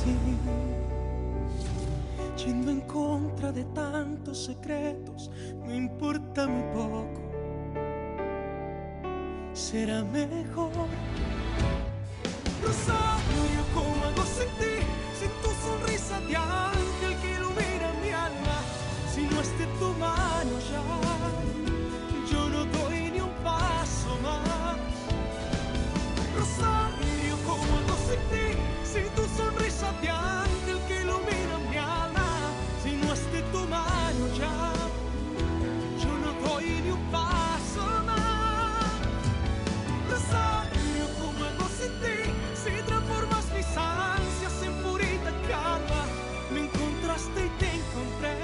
así, yendo en contra de tantos secretos, me importa muy poco. Será mejor. Rosario, ¿cómo hago sin ti? Sin tu sonrisa de ángel que ilumina mi alma. Si no es de tu mano ya, yo no doy ni un paso más. Rosario, ¿cómo hago sin ti? Sin tu sonrisa de ángel que ilumina mi alma. Si no es de tu mano ya, yo no doy ni un paso más. Rosario, ¿cómo hago sin ti? Si transformas mis ansias en purita calma. Me encontraste y te encontré.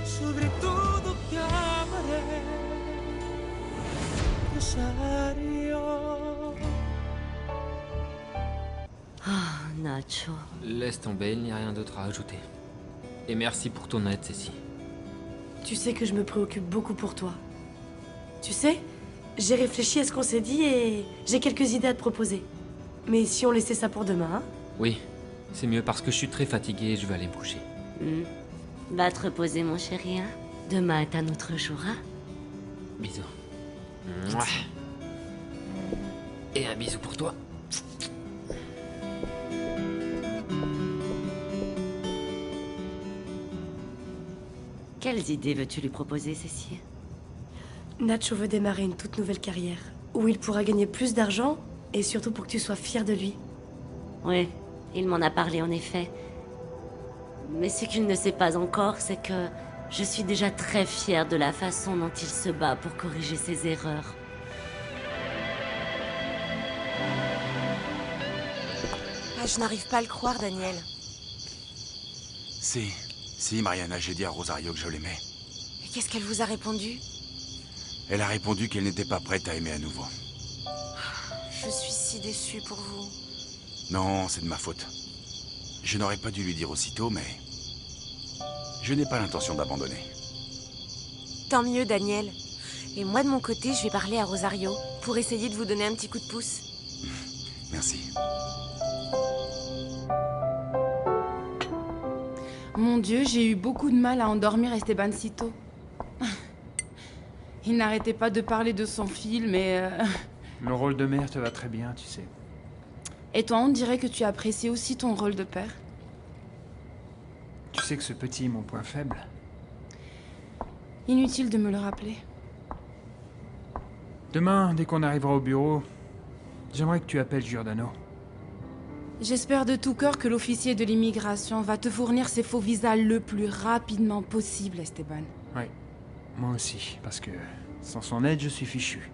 Sobre todo te amaré, Rosario. Ah, Nacho. Laisse tomber, il n'y a rien d'autre à ajouter. Et merci pour ton aide, Cécile. Tu sais que je me préoccupe beaucoup pour toi. Tu sais, j'ai réfléchi à ce qu'on s'est dit et j'ai quelques idées à te proposer. Mais si on laissait ça pour demain, hein? Oui, c'est mieux parce que je suis très fatigué et je vais aller me coucher. Va te reposer, mon chéri, hein? Demain est un autre jour, hein? Bisous. Mouah. Et un bisou pour toi. Quelles idées veux-tu lui proposer, Cécile? Nacho veut démarrer une toute nouvelle carrière, où il pourra gagner plus d'argent, et surtout pour que tu sois fier de lui. Oui, il m'en a parlé en effet. Mais ce qu'il ne sait pas encore, c'est que je suis déjà très fière de la façon dont il se bat pour corriger ses erreurs. Ah, je n'arrive pas à le croire, Daniel. Si, Mariana, j'ai dit à Rosario que je l'aimais. Et qu'est-ce qu'elle vous a répondu? Elle a répondu qu'elle n'était pas prête à aimer à nouveau. Je suis si déçue pour vous. Non, c'est de ma faute. Je n'aurais pas dû lui dire aussitôt, mais... je n'ai pas l'intention d'abandonner. Tant mieux, Daniel. Et moi, de mon côté, je vais parler à Rosario pour essayer de vous donner un petit coup de pouce. Merci. Mon Dieu, j'ai eu beaucoup de mal à endormir Estebancito. Il n'arrêtait pas de parler de son film et... Le rôle de mère te va très bien, tu sais. Et toi, on dirait que tu apprécies aussi ton rôle de père. Tu sais que ce petit est mon point faible. Inutile de me le rappeler. Demain, dès qu'on arrivera au bureau, j'aimerais que tu appelles Giordano. J'espère de tout cœur que l'officier de l'immigration va te fournir ses faux visas le plus rapidement possible, Esteban. Oui, moi aussi, parce que sans son aide, je suis fichu.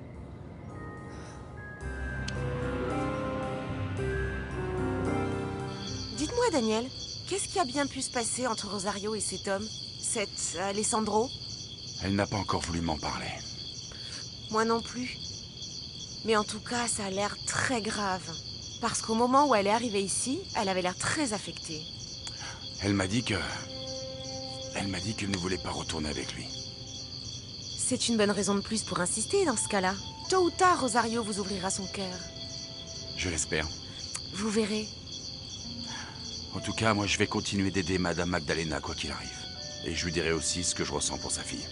Dites-moi, Daniel, qu'est-ce qui a bien pu se passer entre Rosario et cet homme? Cet Alessandro? Elle n'a pas encore voulu m'en parler. Moi non plus. Mais en tout cas, ça a l'air très grave. Parce qu'au moment où elle est arrivée ici, elle avait l'air très affectée. Elle m'a dit que... elle m'a dit qu'elle ne voulait pas retourner avec lui. C'est une bonne raison de plus pour insister dans ce cas-là. Tôt ou tard, Rosario vous ouvrira son cœur. Je l'espère. Vous verrez. En tout cas, moi je vais continuer d'aider Madame Magdalena quoi qu'il arrive. Et je lui dirai aussi ce que je ressens pour sa fille.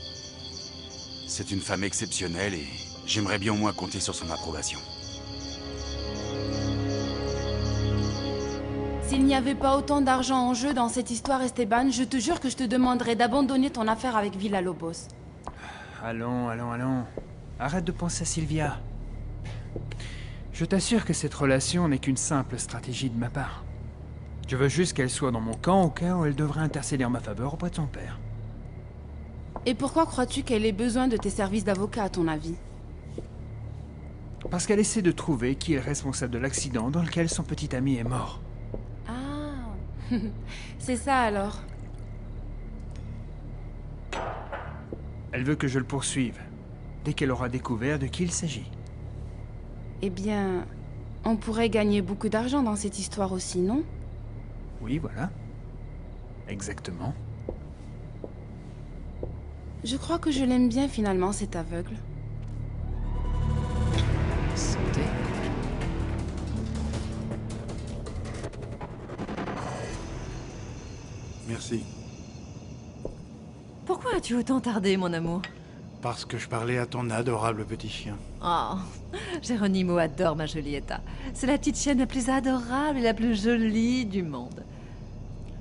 C'est une femme exceptionnelle et j'aimerais bien au moins compter sur son approbation. S'il n'y avait pas autant d'argent en jeu dans cette histoire, Esteban, je te jure que je te demanderais d'abandonner ton affaire avec Villalobos. Allons. Arrête de penser à Sylvia. Je t'assure que cette relation n'est qu'une simple stratégie de ma part. Je veux juste qu'elle soit dans mon camp au cas où elle devrait intercéder en ma faveur auprès de son père. Et pourquoi crois-tu qu'elle ait besoin de tes services d'avocat, à ton avis? Parce qu'elle essaie de trouver qui est le responsable de l'accident dans lequel son petit ami est mort. Ah, c'est ça alors. Elle veut que je le poursuive, dès qu'elle aura découvert de qui il s'agit. Eh bien, on pourrait gagner beaucoup d'argent dans cette histoire aussi, non? Oui, voilà. Exactement. Je crois que je l'aime bien finalement, cet aveugle. Santé. merci. Pourquoi as-tu autant tardé, mon amour? Parce que je parlais à ton adorable petit chien. Oh, Geronimo adore ma Julieta. C'est la petite chienne la plus adorable et la plus jolie du monde.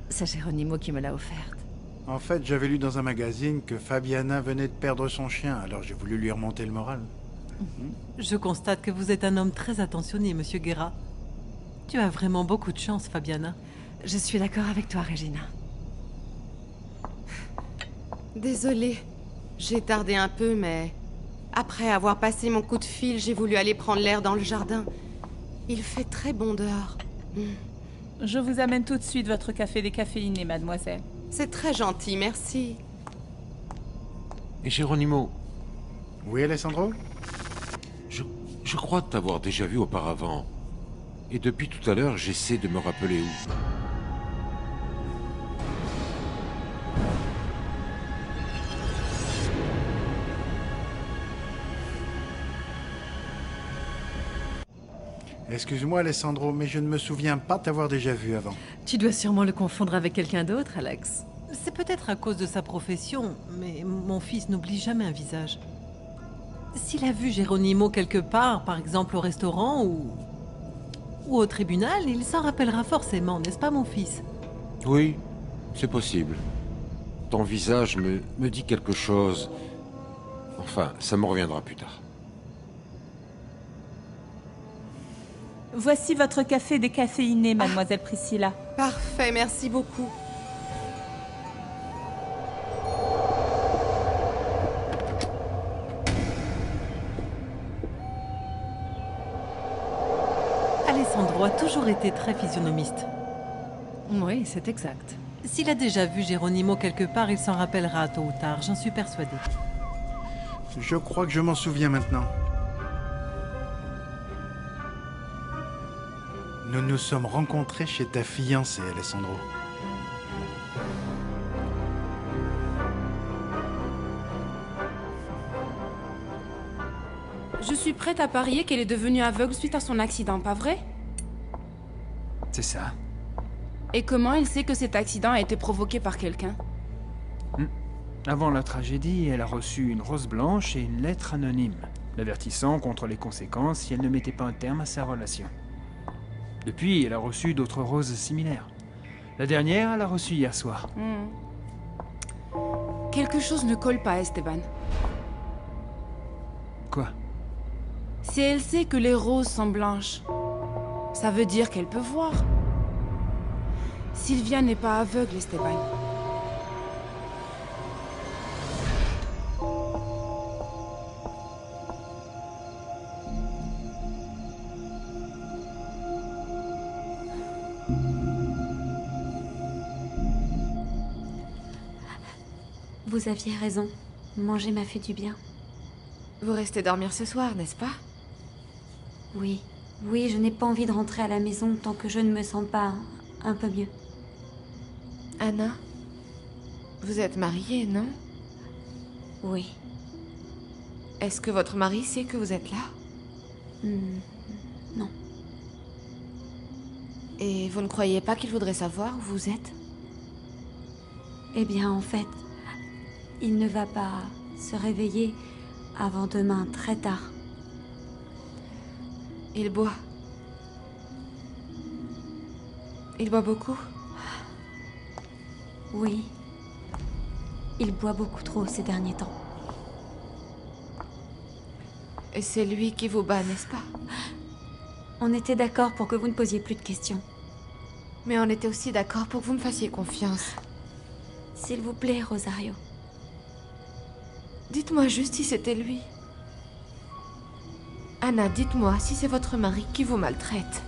C'est Geronimo qui me l'a offerte. En fait, j'avais lu dans un magazine que Fabiana venait de perdre son chien, alors j'ai voulu lui remonter le moral. Je constate que vous êtes un homme très attentionné, Monsieur Guerra. Tu as vraiment beaucoup de chance, Fabiana. Je suis d'accord avec toi, Regina. Désolée, j'ai tardé un peu, mais... Après avoir passé mon coup de fil, j'ai voulu aller prendre l'air dans le jardin. Il fait très bon dehors. Je vous amène tout de suite votre café décaféiné, mademoiselle. C'est très gentil, merci. Et Geronimo? Oui, Alessandro? Je crois t'avoir déjà vu auparavant. Et depuis tout à l'heure, j'essaie de me rappeler où. Excuse-moi, Alessandro, mais je ne me souviens pas t'avoir déjà vu avant. Tu dois sûrement le confondre avec quelqu'un d'autre, Alex. C'est peut-être à cause de sa profession, mais mon fils n'oublie jamais un visage. S'il a vu Geronimo quelque part, par exemple au restaurant ou au tribunal, il s'en rappellera forcément, n'est-ce pas, mon fils? Oui, c'est possible. Ton visage me dit quelque chose. Enfin, ça me reviendra plus tard. Voici votre café décaféiné, mademoiselle Priscilla. Parfait, merci beaucoup. Alessandro a toujours été très physionomiste. Oui, c'est exact. S'il a déjà vu Geronimo quelque part, il s'en rappellera tôt ou tard, j'en suis persuadée. Je crois que je m'en souviens maintenant. Nous nous sommes rencontrés chez ta fiancée, Alessandro. Je suis prête à parier qu'elle est devenue aveugle suite à son accident, pas vrai? C'est ça. Et comment elle sait que cet accident a été provoqué par quelqu'un? Avant la tragédie, elle a reçu une rose blanche et une lettre anonyme, l'avertissant contre les conséquences si elle ne mettait pas un terme à sa relation. Depuis, elle a reçu d'autres roses similaires. La dernière, elle a reçue hier soir. Quelque chose ne colle pas, Esteban. Quoi? Si elle sait que les roses sont blanches, ça veut dire qu'elle peut voir. Sylvia n'est pas aveugle, Esteban. Vous aviez raison. Manger m'a fait du bien. Vous restez dormir ce soir, n'est-ce pas? Oui. Oui, je n'ai pas envie de rentrer à la maison tant que je ne me sens pas un peu mieux. Anna, vous êtes mariée, non? Oui. Est-ce que votre mari sait que vous êtes là? Non. Et vous ne croyez pas qu'il voudrait savoir où vous êtes? Eh bien, en fait, il ne va pas se réveiller avant demain, très tard. Il boit. Il boit beaucoup? Oui. Il boit beaucoup trop ces derniers temps. Et c'est lui qui vous bat, n'est-ce pas? On était d'accord pour que vous ne posiez plus de questions. Mais on était aussi d'accord pour que vous me fassiez confiance. S'il vous plaît, Rosario. Dites-moi juste si c'était lui. Anna, dites-moi si c'est votre mari qui vous maltraite.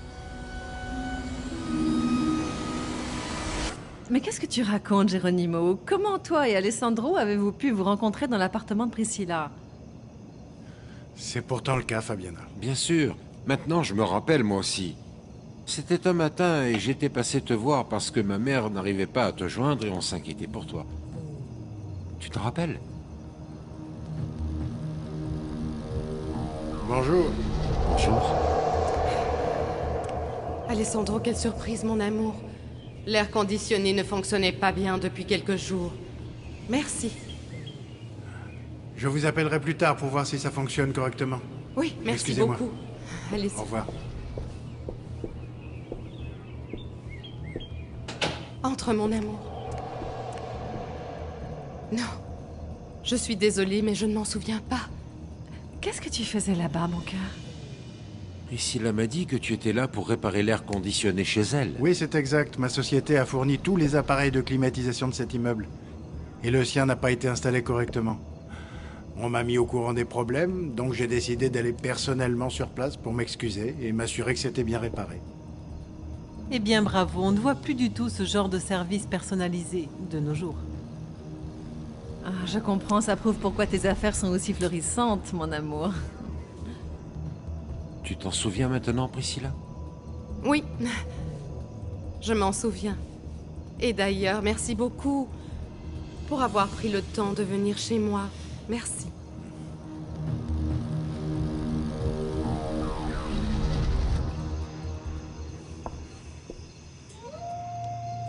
Mais qu'est-ce que tu racontes, Geronimo? Comment toi et Alessandro avez-vous pu vous rencontrer dans l'appartement de Priscilla? C'est pourtant le cas, Fabiana. Bien sûr. Maintenant, je me rappelle, moi aussi. C'était un matin et j'étais passé te voir parce que ma mère n'arrivait pas à te joindre et on s'inquiétait pour toi. Tu te rappelles? Bonjour. Bonjour. Alessandro, quelle surprise, mon amour. L'air conditionné ne fonctionnait pas bien depuis quelques jours. Merci. Je vous appellerai plus tard pour voir si ça fonctionne correctement. Oui, merci Excusez-moi. beaucoup. Allez-y. Au revoir. Entre, mon amour. Non. Je suis désolée, mais je ne m'en souviens pas. Qu'est-ce que tu faisais là-bas, mon cœur? Priscilla m'a dit que tu étais là pour réparer l'air conditionné chez elle. Oui, c'est exact. Ma société a fourni tous les appareils de climatisation de cet immeuble. Et le sien n'a pas été installé correctement. On m'a mis au courant des problèmes, donc j'ai décidé d'aller personnellement sur place pour m'excuser et m'assurer que c'était bien réparé. Eh bien, bravo, on ne voit plus du tout ce genre de service personnalisé de nos jours. Ah, je comprends, ça prouve pourquoi tes affaires sont aussi florissantes, mon amour. Tu t'en souviens maintenant, Priscilla? Oui. Je m'en souviens. Et d'ailleurs, merci beaucoup pour avoir pris le temps de venir chez moi. Merci.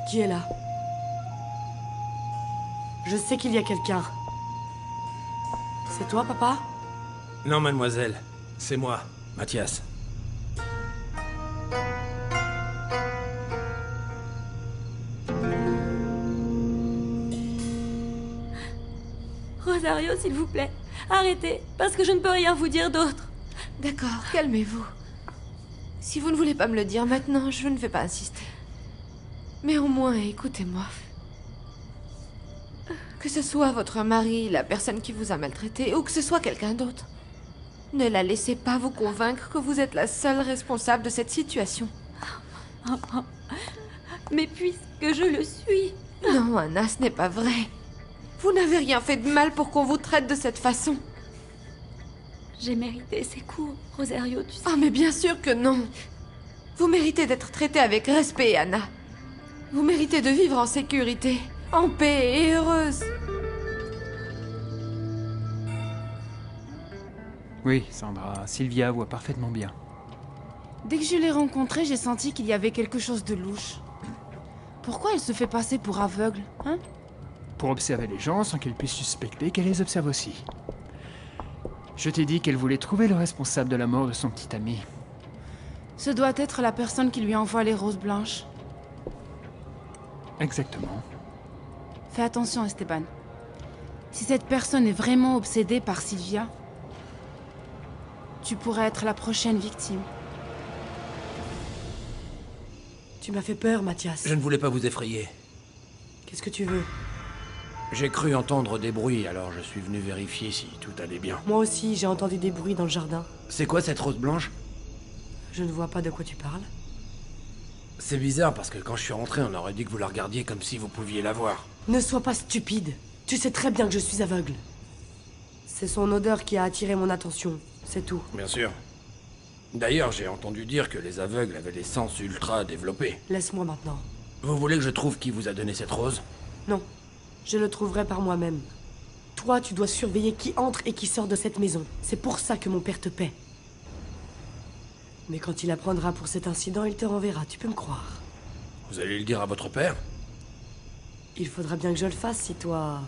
Qui est là? Je sais qu'il y a quelqu'un. C'est toi, papa? Non, mademoiselle. C'est moi, Mathias. Rosario, s'il vous plaît, arrêtez, parce que je ne peux rien vous dire d'autre. D'accord, calmez-vous. Si vous ne voulez pas me le dire maintenant, je ne vais pas insister. Mais au moins, écoutez-moi. Que ce soit votre mari, la personne qui vous a maltraité, ou que ce soit quelqu'un d'autre, ne la laissez pas vous convaincre que vous êtes la seule responsable de cette situation. Mais puisque je le suis... Non, Anna, ce n'est pas vrai. Vous n'avez rien fait de mal pour qu'on vous traite de cette façon. J'ai mérité ces coups, Rosario, tu sais. Ah, mais bien sûr que non. Vous méritez d'être traitée avec respect, Anna. Vous méritez de vivre en sécurité, en paix et heureuse. Oui, Sandra, Sylvia voit parfaitement bien. Dès que je l'ai rencontrée, j'ai senti qu'il y avait quelque chose de louche. Pourquoi elle se fait passer pour aveugle, hein? Pour observer les gens sans qu'elle puisse suspecter qu'elle les observe aussi. Je t'ai dit qu'elle voulait trouver le responsable de la mort de son petit ami. Ce doit être la personne qui lui envoie les roses blanches. Exactement. Fais attention, Esteban. Si cette personne est vraiment obsédée par Sylvia, tu pourrais être la prochaine victime. Tu m'as fait peur, Mathias. Je ne voulais pas vous effrayer. Qu'est-ce que tu veux? J'ai cru entendre des bruits, alors je suis venu vérifier si tout allait bien. Moi aussi, j'ai entendu des bruits dans le jardin. C'est quoi cette rose blanche? Je ne vois pas de quoi tu parles. C'est bizarre parce que quand je suis rentré, on aurait dit que vous la regardiez comme si vous pouviez la voir. Ne sois pas stupide. Tu sais très bien que je suis aveugle. C'est son odeur qui a attiré mon attention, c'est tout. Bien sûr. D'ailleurs, j'ai entendu dire que les aveugles avaient les sens ultra développés. Laisse-moi maintenant. Vous voulez que je trouve qui vous a donné cette rose? Non, je le trouverai par moi-même. Toi, tu dois surveiller qui entre et qui sort de cette maison. C'est pour ça que mon père te paie. Mais quand il apprendra pour cet incident, il te renverra, tu peux me croire. Vous allez le dire à votre père? Il faudra bien que je le fasse si toi...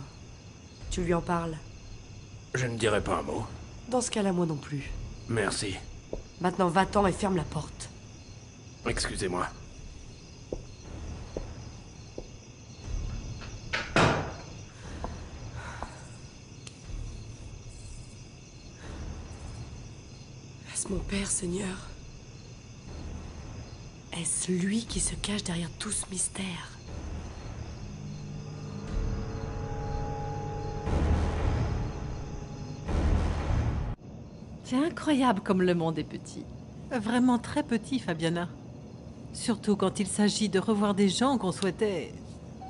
tu lui en parles. Je ne dirai pas un mot. Dans ce cas-là, moi non plus. Merci. Maintenant, va-t'en et ferme la porte. Excusez-moi. Est-ce mon père, Seigneur? Est-ce lui qui se cache derrière tout ce mystère? C'est incroyable comme le monde est petit. Vraiment très petit, Fabiana. Surtout quand il s'agit de revoir des gens qu'on souhaitait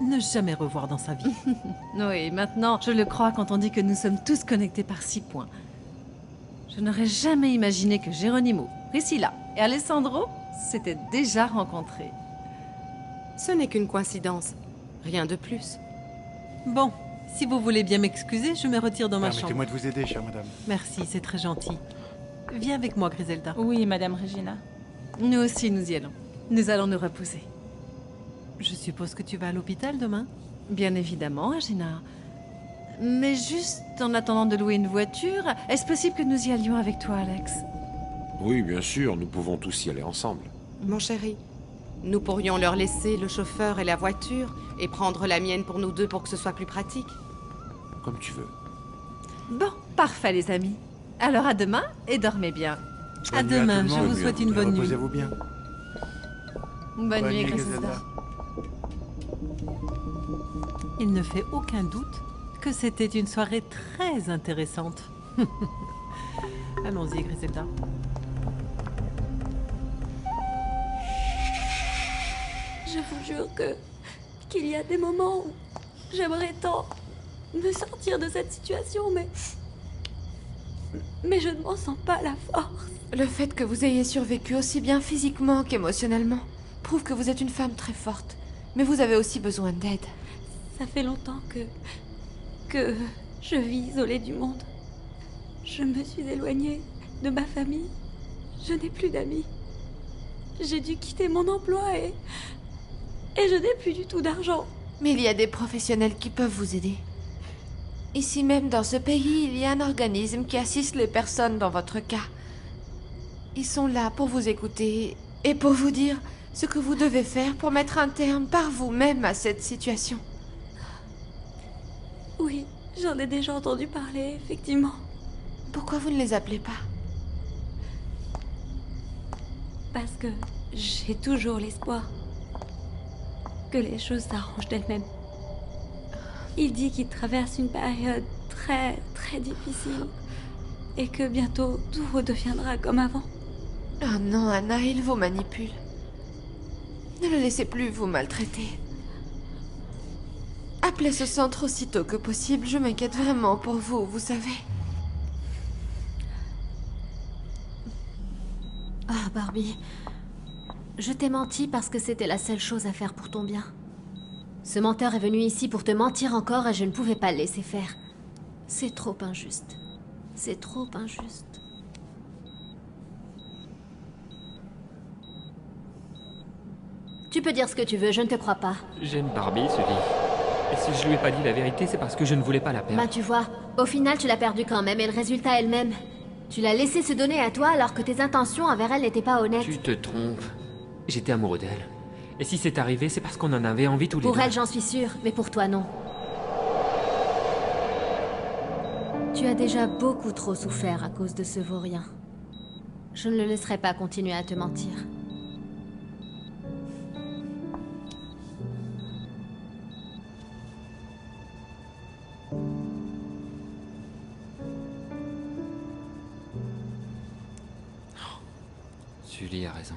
ne jamais revoir dans sa vie. Oui, maintenant, je le crois quand on dit que nous sommes tous connectés par 6 points. Je n'aurais jamais imaginé que Geronimo, Priscilla et Alessandro s'étaient déjà rencontrés. Ce n'est qu'une coïncidence. Rien de plus. Bon, si vous voulez bien m'excuser, je me retire dans ma chambre. Permettez-moi de vous aider, chère madame. Merci, c'est très gentil. Viens avec moi, Griselda. Oui, Madame Regina. Nous aussi, nous y allons. Nous allons nous reposer. Je suppose que tu vas à l'hôpital demain? Bien évidemment, Agena. Mais juste en attendant de louer une voiture, est-ce possible que nous y allions avec toi, Alex? Oui, bien sûr, nous pouvons tous y aller ensemble. Mon chéri, nous pourrions leur laisser le chauffeur et la voiture et prendre la mienne pour nous deux pour que ce soit plus pratique. Comme tu veux. Bon, parfait les amis. Alors à demain et dormez bien. À demain, je vous souhaite une bonne nuit. Reposez-vous bien. Bonne nuit, Griselda. Griselda. Il ne fait aucun doute que c'était une soirée très intéressante. Allons-y, Griselda. Je vous jure qu'il y a des moments où j'aimerais tant me sortir de cette situation, mais je ne m'en sens pas la force. Le fait que vous ayez survécu aussi bien physiquement qu'émotionnellement prouve que vous êtes une femme très forte. Mais vous avez aussi besoin d'aide. Ça fait longtemps que je vis isolée du monde. Je me suis éloignée de ma famille. Je n'ai plus d'amis. J'ai dû quitter mon emploi et je n'ai plus du tout d'argent. Mais il y a des professionnels qui peuvent vous aider. Ici même dans ce pays, il y a un organisme qui assiste les personnes dans votre cas. Ils sont là pour vous écouter et pour vous dire ce que vous devez faire pour mettre un terme par vous-même à cette situation. Oui, j'en ai déjà entendu parler, effectivement. Pourquoi vous ne les appelez pas? Parce que j'ai toujours l'espoir que les choses s'arrangent d'elles-mêmes. Il dit qu'il traverse une période très, très difficile et que bientôt tout redeviendra comme avant. Oh non, Anna, il vous manipule. Ne le laissez plus vous maltraiter. Appelez ce centre aussitôt que possible, je m'inquiète vraiment pour vous, vous savez. Ah, Barbie. Je t'ai menti parce que c'était la seule chose à faire pour ton bien. Ce menteur est venu ici pour te mentir encore et je ne pouvais pas le laisser faire. C'est trop injuste. C'est trop injuste. Tu peux dire ce que tu veux, je ne te crois pas. J'aime Barbie, Sully. Et si je lui ai pas dit la vérité, c'est parce que je ne voulais pas la perdre. Bah tu vois, au final tu l'as perdue quand même et le résultat est le même. Tu l'as laissé se donner à toi alors que tes intentions envers elle n'étaient pas honnêtes. Tu te trompes. J'étais amoureux d'elle. Et si c'est arrivé, c'est parce qu'on en avait envie tous les deux. Pour elle, j'en suis sûre, mais pour toi, non. Tu as déjà beaucoup trop souffert à cause de ce vaurien. Je ne le laisserai pas continuer à te mentir. Sully a raison.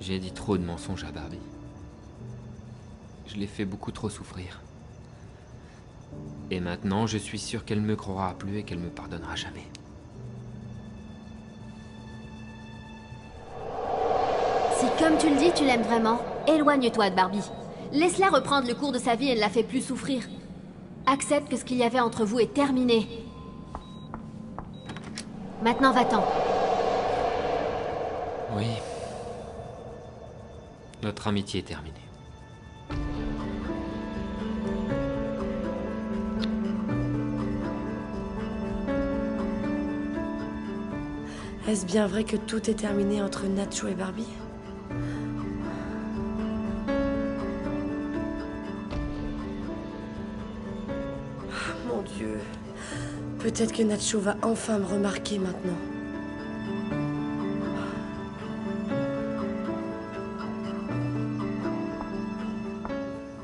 J'ai dit trop de mensonges à Barbie. Je l'ai fait beaucoup trop souffrir. Et maintenant, je suis sûr qu'elle ne me croira plus et qu'elle me pardonnera jamais. Si, comme tu le dis, tu l'aimes vraiment, éloigne-toi de Barbie. Laisse-la reprendre le cours de sa vie et ne la fais plus souffrir. Accepte que ce qu'il y avait entre vous est terminé. Maintenant, va-t'en. Oui. Notre amitié est terminée. Est-ce bien vrai que tout est terminé entre Nacho et Barbie? Ah, mon Dieu. Peut-être que Nacho va enfin me remarquer maintenant.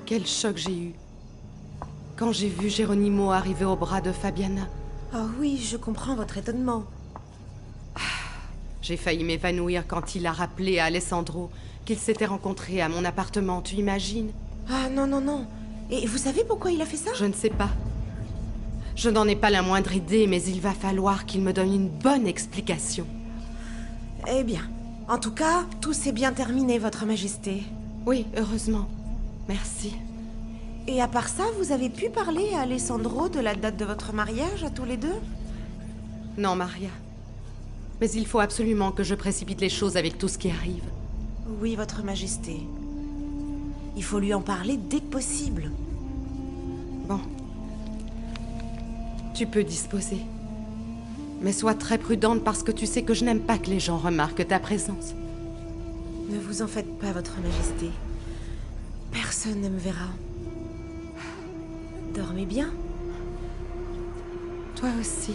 Quel choc j'ai eu quand j'ai vu Geronimo arriver au bras de Fabiana. Oh oui, je comprends votre étonnement. J'ai failli m'évanouir quand il a rappelé à Alessandro qu'ils s'étaient rencontrés à mon appartement, tu imagines? Ah non, non, non. Et vous savez pourquoi il a fait ça? Je ne sais pas. Je n'en ai pas la moindre idée, mais il va falloir qu'il me donne une bonne explication. Eh bien, en tout cas, tout s'est bien terminé, Votre Majesté. Oui, heureusement. Merci. Et à part ça, vous avez pu parler à Alessandro de la date de votre mariage à tous les deux? Non, Maria. Mais il faut absolument que je précipite les choses avec tout ce qui arrive. Oui, Votre Majesté. Il faut lui en parler dès que possible. Bon. Tu peux disposer. Mais sois très prudente parce que tu sais que je n'aime pas que les gens remarquent ta présence. Ne vous en faites pas, Votre Majesté. Personne ne me verra. Dormez bien. Toi aussi.